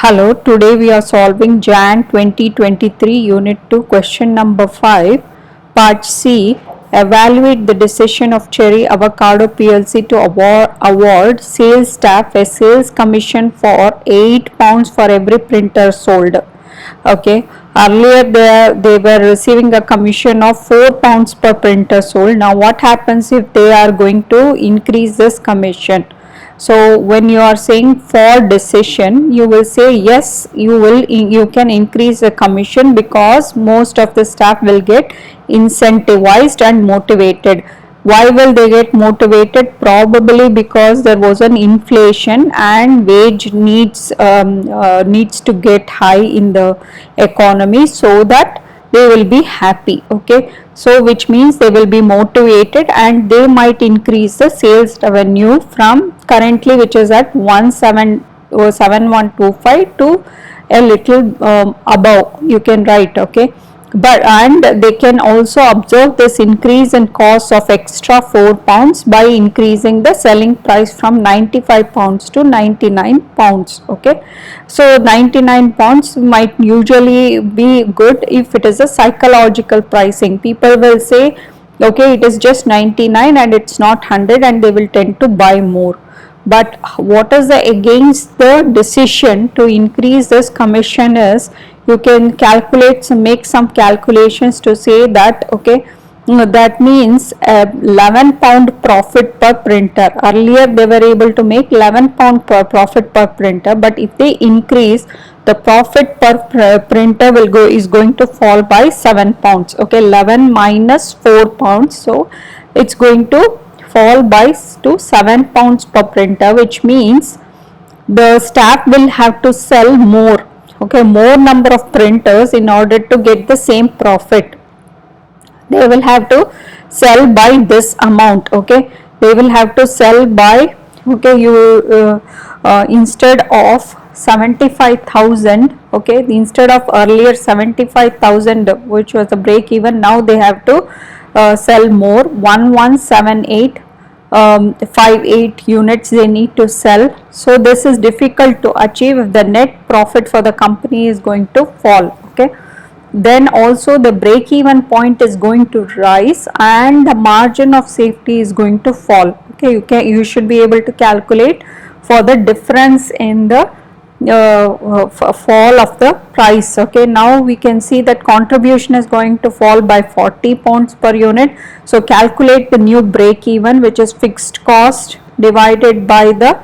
Hello, today we are solving Jan 2023 Unit 2 question number 5, Part C. Evaluate the decision of Cherry Avocado PLC to award sales staff a sales commission for £8 for every printer sold. Okay, earlier they were receiving a commission of £4 per printer sold. Now what happens if they are going to increase this commission? So when you are saying for decision, you will say yes, you can increase the commission because most of the staff will get incentivized and motivated. Why will they get motivated? Probably because there was an inflation and wage needs to get high in the economy, so that they will be happy. Okay, so which means they will be motivated and they might increase the sales revenue from currently, which is at 7125, to a little above, you can write. Okay, but and they can also observe this increase in cost of extra £4 by increasing the selling price from £95 to £99. Okay, so £99 might usually be good if it is a psychological pricing. People will say, okay, it is just 99 and it's not 100, and they will tend to buy more. But what is the against the decision to increase this commission is, you can calculate, make some calculations to say that, okay, that means £11 profit per printer. Earlier they were able to make £11 per profit per printer, but if they increase, the profit per printer is going to fall by £7. Okay, 11 minus £4, so it's going to fall by to £7 per printer, which means the staff will have to sell more. Okay, more number of printers in order to get the same profit. They will have to sell by this amount. Okay, they will have to sell by, okay, you instead of 75,000, okay, instead of earlier 75,000 which was the break even, now they have to sell more, 117858 units they need to sell. So this is difficult to achieve if the net profit for the company is going to fall. Okay, then also the break even point is going to rise and the margin of safety is going to fall. Okay, you should be able to calculate for the difference in the fall of the price. Okay, now we can see that contribution is going to fall by £40 per unit. So calculate the new break even, which is fixed cost divided by the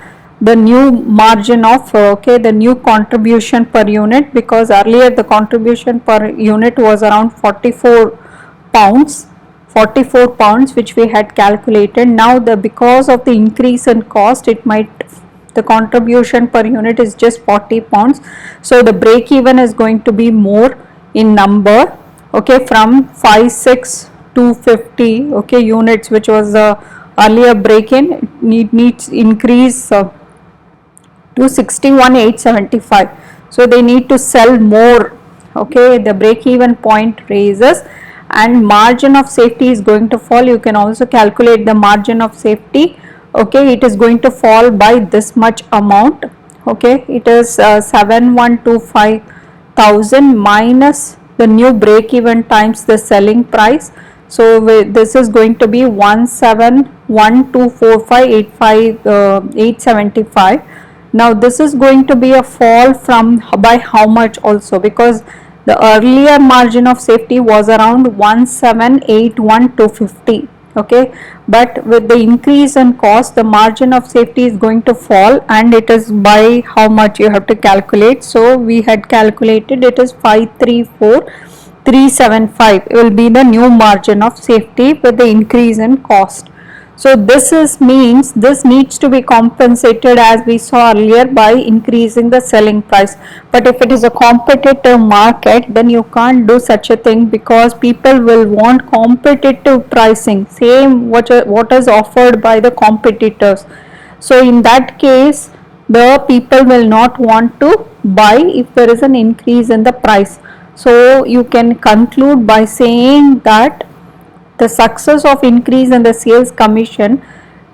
new margin of the new contribution per unit, because earlier the contribution per unit was around £44, which we had calculated. Now because of the increase in cost, the contribution per unit is just £40. So the break even is going to be more in number. Okay, from 56,250 units, which was the earlier break in, needs increase to 61,875. So they need to sell more. Okay, the break even point raises and margin of safety is going to fall. You can also calculate the margin of safety. Okay, it is going to fall by this much amount. Okay, it is 7,125,000 minus the new break even times the selling price. So this is going to be 171,245,875. Now this is going to be a fall from by how much also, because the earlier margin of safety was around 1,781,250. Okay, but with the increase in cost, the margin of safety is going to fall, and it is by how much you have to calculate. So we had calculated it is 534,375 will be the new margin of safety with the increase in cost. So this means this needs to be compensated, as we saw earlier, by increasing the selling price. But if it is a competitive market, then you can't do such a thing, because people will want competitive pricing, same what is offered by the competitors. So in that case, the people will not want to buy if there is an increase in the price. So you can conclude by saying that the success of increase in the sales commission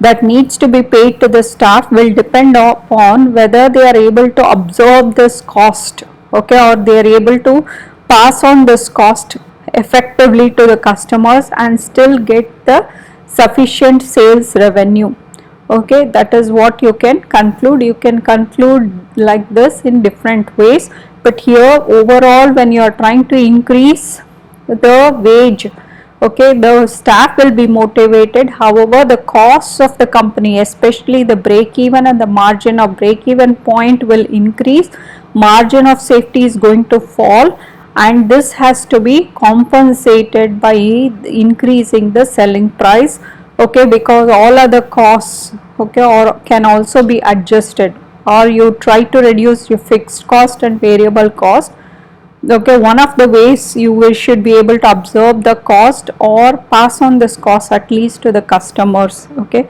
that needs to be paid to the staff will depend upon whether they are able to absorb this cost, okay, or they are able to pass on this cost effectively to the customers and still get the sufficient sales revenue. Okay, that is what you can conclude. You can conclude like this in different ways, but here overall when you are trying to increase the wage, okay, the staff will be motivated. However, the costs of the company, especially the break even and the margin of break even point, will increase. Margin of safety is going to fall, and this has to be compensated by increasing the selling price, okay, because all other costs, okay, or can also be adjusted, or you try to reduce your fixed cost and variable cost. Okay, one of the ways you should be able to absorb the cost or pass on this cost at least to the customers. Okay,